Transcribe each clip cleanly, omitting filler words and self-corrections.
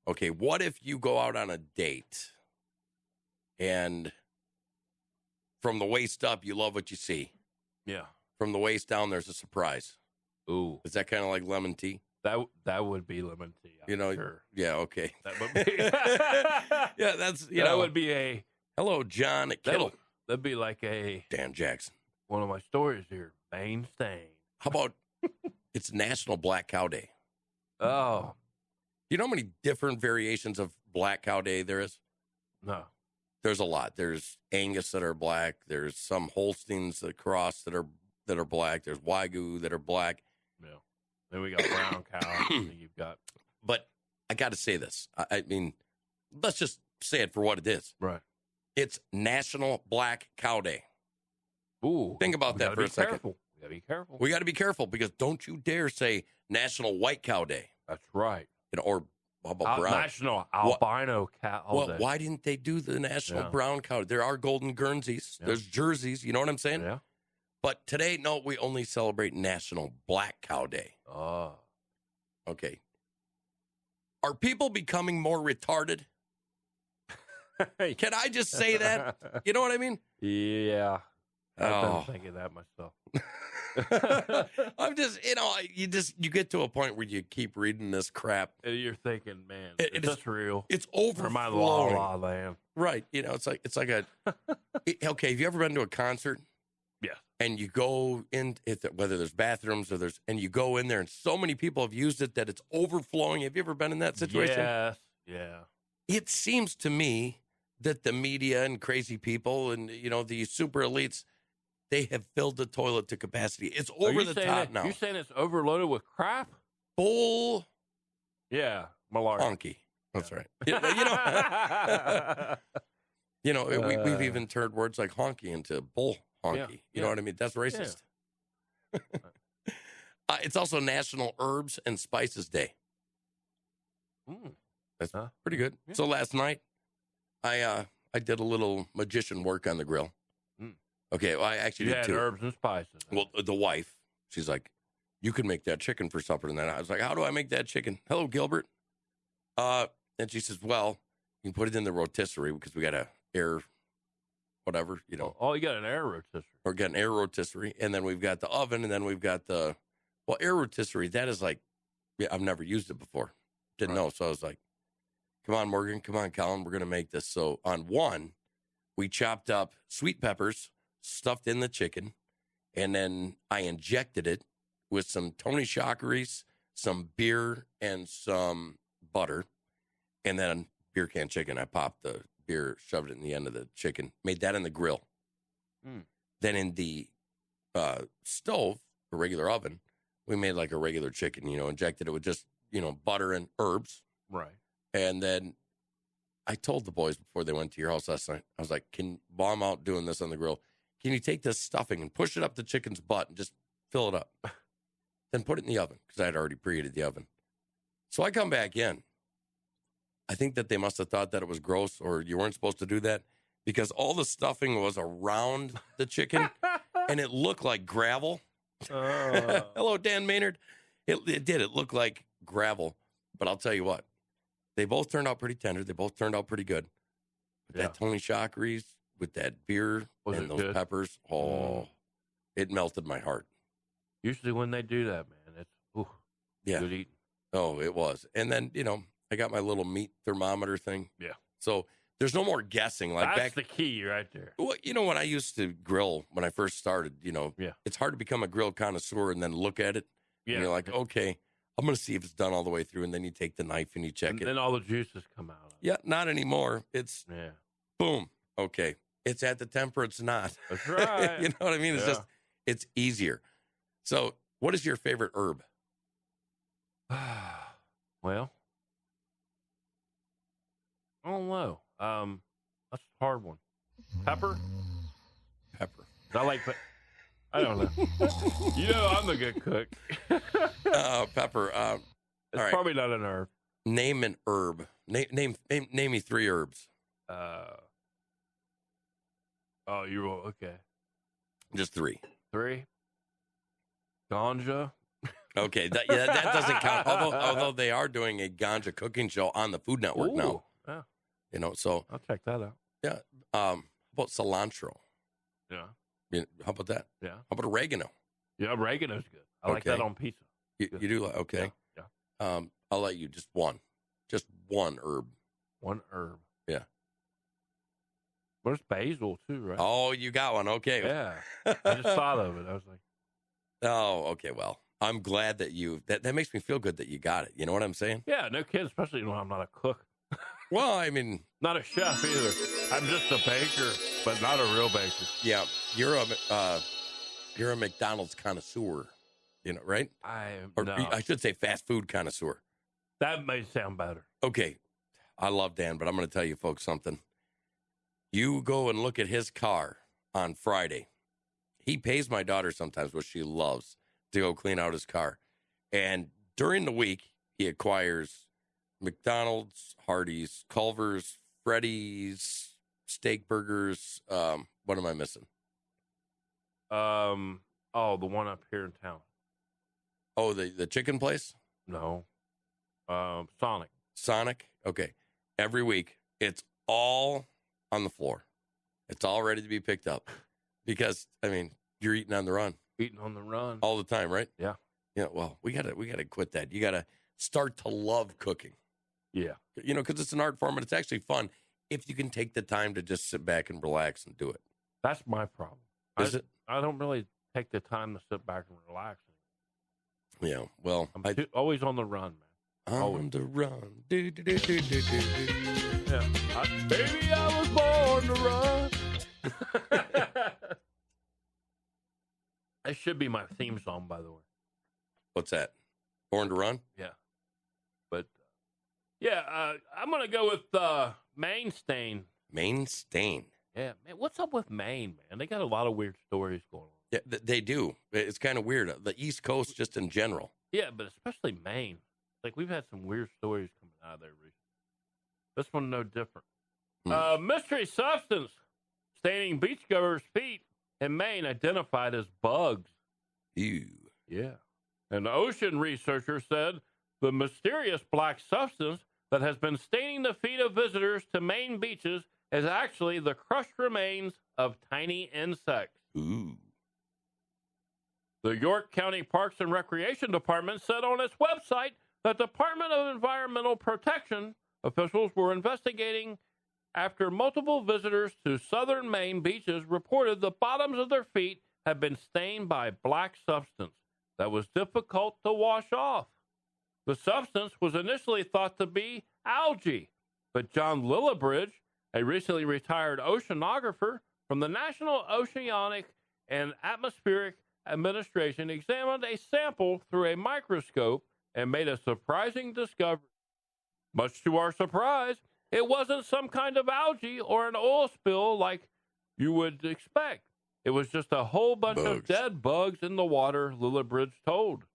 Okay, what if you go out on a date and from the waist up, you love what you see? Yeah. From the waist down, there's a surprise. Ooh. Is that kind of like lemon tea? That would be lemon tea. Sure. Yeah, okay. That would be. Yeah, that's, that would be a. Hello, John at Kittle. That'd be like a. Dan Jackson. One of my stories here. Maine stain. How about it's National Black Cow Day? Oh. You know how many different variations of Black Cow Day there is? No. There's a lot. There's Angus that are black. There's some Holsteins across that are black. There's Wagyu that are black. Yeah. Then we got brown cow. You've got. But I got to say this. I mean, let's just say it for what it is. Right. It's National Black Cow Day. Ooh. Think about that for a second. We got to be careful. We got to be careful because don't you dare say National White Cow Day. That's right. Or how about brown? National Albino Cow Day. Why didn't they do the National Brown Cow? There are golden Guernseys. Yeah. There's jerseys. You know what I'm saying? Yeah. But today, no, we only celebrate National Black Cow Day. Oh. Okay. Are people becoming more retarded? Can I just say that? You know what I mean? Yeah. I've been thinking that myself. I'm just, you get to a point where you keep reading this crap. And you're thinking, man, is this real? It's overflowing. My la land. Right. It's like a, okay, have you ever been to a concert? Yeah. And you go in, whether there's bathrooms or and you go in there and so many people have used it that it's overflowing. Have you ever been in that situation? Yes. Yeah. It seems to me that the media and crazy people and, the super elites, they have filled the toilet to capacity. It's over the top now. You're saying it's overloaded with crap? Bull. Yeah. Malarkey. Honky. That's right. We've even turned words like honky into bull honky. Yeah. You know what I mean? That's racist. Yeah. It's also National Herbs and Spices Day. That's pretty good. Yeah. So last night, I did a little magician work on the grill. Okay, well, I actually did too. Herbs and spices. Well, the wife, she's like, you could make that chicken for supper. And then I was like, how do I make that chicken? Hello, Gilbert. And she says, well, you can put it in the rotisserie because we got a air, whatever, Oh, you got an air rotisserie. Or got an air rotisserie. And then we've got the oven. And then we've got air rotisserie. That is like, I've never used it before. Didn't know. So I was like, come on, Morgan. Come on, Colin. We're going to make this. So on one, we chopped up sweet peppers, stuffed in the chicken, and then I injected it with some Tony Chachere's, some beer, and some butter, and then beer can chicken. I popped the beer, shoved it in the end of the chicken, made that in the grill. Then in the stove, a regular oven, we made like a regular chicken, injected it with just, butter and herbs. Right. And then I told the boys before they went to your house last night, I was like, while I'm out doing this on the grill, can you take this stuffing and push it up the chicken's butt and just fill it up? Then put it in the oven because I had already preheated the oven. So I come back in. I think that they must have thought that it was gross or you weren't supposed to do that because all the stuffing was around the chicken and it looked like gravel. Hello, Dan Maynard. It did. It looked like gravel. But I'll tell you what, they both turned out pretty tender. They both turned out pretty good. But that Tony Chachere's with that beer and those peppers, it melted my heart. Usually when they do that, man, it's good eating. Oh, it was. And then, I got my little meat thermometer thing. Yeah. So there's no more guessing. Like that's the key right there. Well, when I used to grill, when I first started, it's hard to become a grill connoisseur and then look at it. Yeah. And you're like, okay, I'm going to see if it's done all the way through. And then you take the knife and you check it. And then all the juices come out. Yeah, not anymore. It's boom. Okay. It's at the temper. It's not. That's right. You know what I mean? It's just, it's easier. So what is your favorite herb? Well, I don't know. That's a hard one. Pepper. I don't know. I'm a good cook. Pepper. It's probably not an herb. Name an herb. Name me 3 herbs. You will. Okay. Just 3. 3. Ganja. Okay, that doesn't count. Although they are doing a ganja cooking show on the Food Network now. Yeah. So I'll check that out. Yeah. How about cilantro? Yeah. How about that? Yeah. How about oregano? Yeah, oregano's good. I like that on pizza. You do? Okay. Yeah. I'll let you just one herb. One herb. Yeah. There's basil too, right? Oh, you got one. Okay. Yeah. I just thought of it. I was like, oh, okay. Well, I'm glad that that makes me feel good that you got it. You know what I'm saying? yeah, no kidding, especially when I'm not a cook. Well, I mean, not a chef either. I'm just a baker, but not a real baker. Yeah, you're a McDonald's connoisseur, right? I should say fast food connoisseur. That may sound better. Okay, I love Dan, but I'm going to tell you folks something. You go and look at his car on Friday. He pays my daughter sometimes, what she loves, to go clean out his car. And during the week, he acquires McDonald's, Hardee's, Culver's, Freddy's, steak burgers. What am I missing? The one up here in town. Oh, the chicken place? No. Sonic. Sonic? Okay. Every week, it's all on the floor. It's all ready to be picked up. Because, I mean, you're eating on the run. Eating on the run. All the time, right? Yeah. Yeah, well, we gotta quit that. You gotta start to love cooking. Yeah. Because it's an art form and it's actually fun if you can take the time to just sit back and relax and do it. That's my problem. Is it? I don't really take the time to sit back and relax. Yeah, well. I'm always on the run, man. On the run. Do, do, do, do, do, do. Yeah. Baby, I was born to run. That should be my theme song, by the way. What's that? Born to Run? Yeah. But, I'm going to go with Maine Stain. Maine Stain. Yeah, man. What's up with Maine, man? They got a lot of weird stories going on. Yeah, they do. It's kind of weird. The East Coast, just in general. Yeah, but especially Maine. Like, we've had some weird stories coming out of there recently. This one, no different. Mystery substance staining beachgoers' feet in Maine identified as bugs. Ew. Yeah. An ocean researcher said the mysterious black substance that has been staining the feet of visitors to Maine beaches is actually the crushed remains of tiny insects. Ooh. The York County Parks and Recreation Department said on its website that the Department of Environmental Protection officials were investigating after multiple visitors to southern Maine beaches reported the bottoms of their feet had been stained by black substance that was difficult to wash off. The substance was initially thought to be algae, but John Lillibridge, a recently retired oceanographer from the National Oceanic and Atmospheric Administration, examined a sample through a microscope and made a surprising discovery. Much to our surprise, it wasn't some kind of algae or an oil spill like you would expect. It was just a whole bunch of dead bugs in the water, Lillibridge told.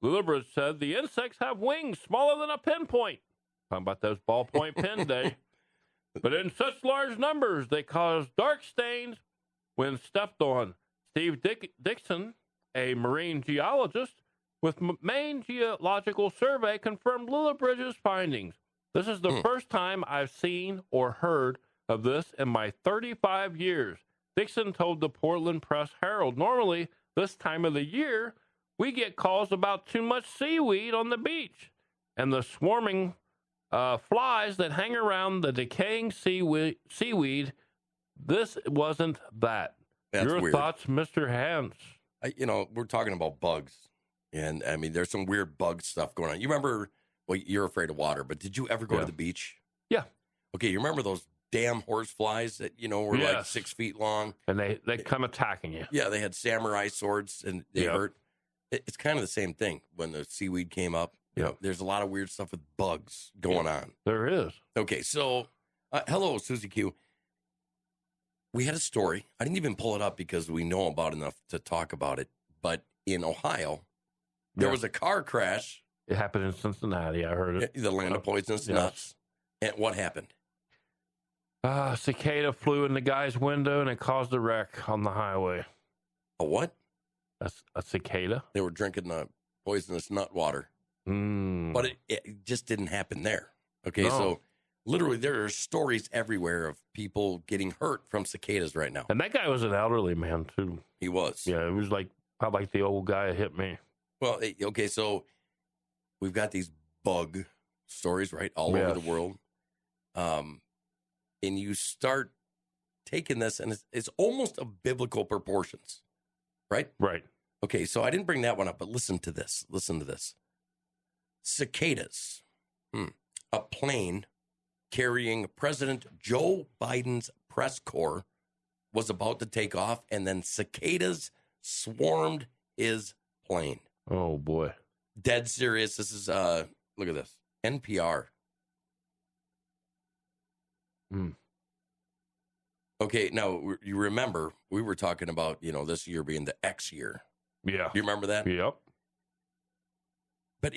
Lillibridge said the insects have wings smaller than a pinpoint. Talking about those ballpoint pen day. But in such large numbers, they cause dark stains when stepped on. Steve Dixon, a marine geologist with Maine Geological Survey, confirmed Lillibridge's findings. This is the first time I've seen or heard of this in my 35 years. Dixon told the Portland Press-Herald, normally this time of the year, we get calls about too much seaweed on the beach and the swarming flies that hang around the decaying seaweed. This wasn't that. That's Your weird. thoughts, Mr. Hans? We're talking about bugs. And, I mean, there's some weird bug stuff going on. You remember, well, you're afraid of water, but did you ever go to the beach? Yeah. Okay, you remember those damn horse flies that, were like 6 feet long? And they come attacking you. Yeah, they had samurai swords, and they hurt. It's kind of the same thing when the seaweed came up. There's a lot of weird stuff with bugs going on. There is. Okay, so, hello, Susie Q. We had a story. I didn't even pull it up because we know about enough to talk about it. But in Ohio, there was a car crash. It happened in Cincinnati. I heard it. The land of poisonous nuts. And what happened? A cicada flew in the guy's window and it caused a wreck on the highway. A what? A cicada. They were drinking the poisonous nut water. Mm. But it just didn't happen there. Okay, No. so literally there are stories everywhere of people getting hurt from cicadas right now. And that guy was an elderly man, too. He was. Yeah, it was like the old guy that hit me. Well, okay, so we've got these bug stories, right, all over the world. And you start taking this, and it's almost of biblical proportions, right? Right. Okay, so I didn't bring that one up, but listen to this. Listen to this. Cicadas. A plane carrying President Joe Biden's press corps was about to take off, and then cicadas swarmed his plane. Oh, boy. Dead serious. This is, look at this. NPR. Okay, now, you remember, we were talking about, this year being the X year. Yeah. You remember that? Yep. But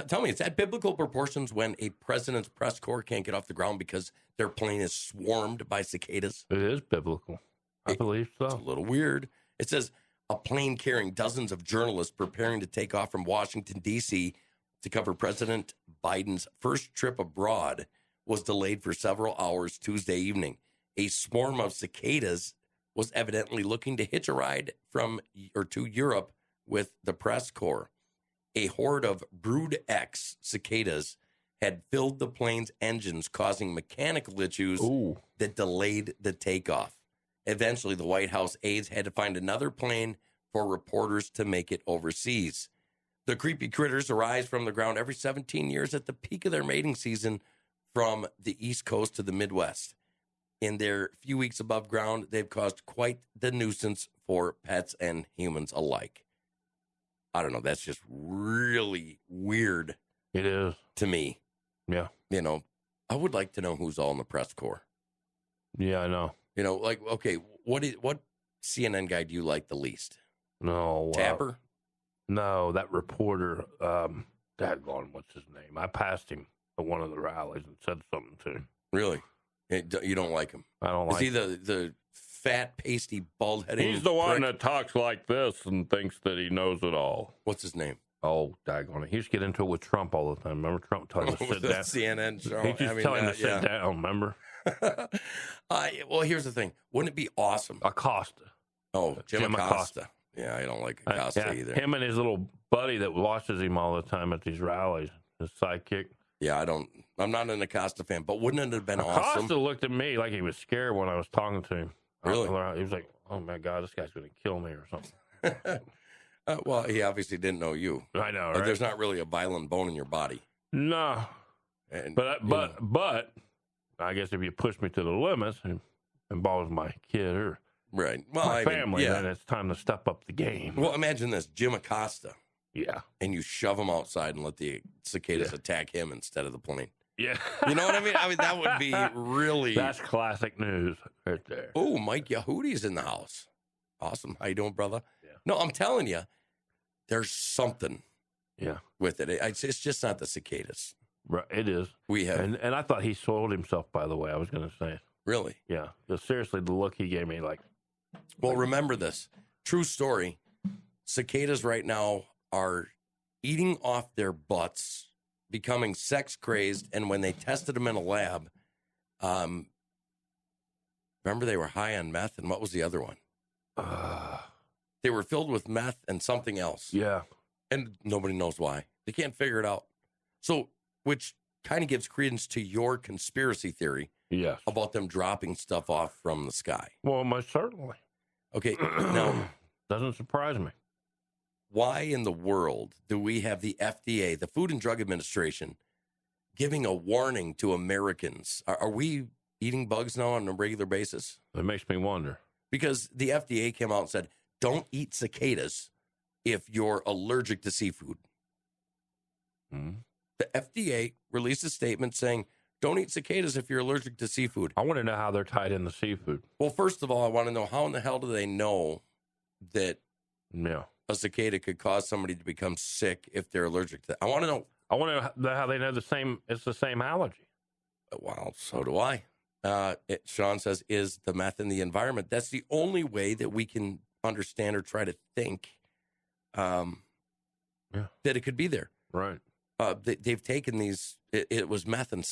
tell me, is that biblical proportions when a president's press corps can't get off the ground because their plane is swarmed by cicadas? It is biblical. I believe so. It's a little weird. It says a plane carrying dozens of journalists preparing to take off from Washington, D.C. to cover President Biden's first trip abroad was delayed for several hours Tuesday evening. A swarm of cicadas was evidently looking to hitch a ride to Europe with the press corps. A horde of Brood X cicadas had filled the plane's engines, causing mechanical issues that delayed the takeoff. Eventually, the White House aides had to find another plane for reporters to make it overseas. The creepy critters arise from the ground every 17 years at the peak of their mating season from the East Coast to the Midwest. In their few weeks above ground, they've caused quite the nuisance for pets and humans alike. I don't know. That's just really weird. It is. To me. Yeah. I would like to know who's all in the press corps. Yeah, I know. Okay, what CNN guy do you like the least? No. Tapper? No, that reporter, daggone, what's his name? I passed him at one of the rallies and said something to him. Really? You don't like him? I don't like him. Is he the fat, pasty, bald-headed He's the one prick that talks like this and thinks that he knows it all. What's his name? Oh, daggone it. He used to get into it with Trump all the time. Remember Trump telling him to sit down? CNN show. He just telling him to sit down, remember? Well, here's the thing. Wouldn't it be awesome? Acosta. Oh, Jim Acosta. Yeah, I don't like Acosta either. Him and his little buddy that watches him all the time at these rallies, his sidekick. Yeah, I'm not an Acosta fan, but wouldn't it have been awesome? Acosta looked at me like he was scared when I was talking to him. Really? He was like, oh, my God, this guy's going to kill me or something. Well, he obviously didn't know you. I know, right? There's not really a violent bone in your body. No. And, but I guess if you push me to the limits and involves my kid or my family, then it's time to step up the game. Well, imagine this, Jim Acosta. Yeah. And you shove him outside and let the cicadas attack him instead of the plane. Yeah. You know what I mean? That would be really... That's classic news right there. Oh, Mike Yahoodi's in the house. Awesome. How you doing, brother? Yeah. No, I'm telling you, there's something with it. It's just not the cicadas. Right, it is. We have... And I thought he soiled himself, by the way, I was going to say. Really? Yeah. Because seriously, the look he gave me, like... Well, remember this. True story. Cicadas right now are eating off their butts, becoming sex crazed, and when they tested them in a lab, remember they were high on meth, and what was the other one? They were filled with meth and something else. Yeah. And nobody knows why. They can't figure it out. So, which kind of gives credence to your conspiracy theory about them dropping stuff off from the sky. Well, most certainly. Okay, now... Doesn't surprise me. Why in the world do we have the FDA, the Food and Drug Administration, giving a warning to Americans? Are we eating bugs now on a regular basis? It makes me wonder. Because the FDA came out and said, don't eat cicadas if you're allergic to seafood. Mm-hmm. The FDA released a statement saying, don't eat cicadas if you're allergic to seafood. I want to know how they're tied into seafood. Well, first of all, I want to know how in the hell do they know that a cicada could cause somebody to become sick if they're allergic to it? I want to know. I want to know how they know it's the same allergy. Well, so do I. Sean says, is the meth in the environment? That's the only way that we can understand or try to think Yeah. that it could be there. Right. They've taken these. It was meth and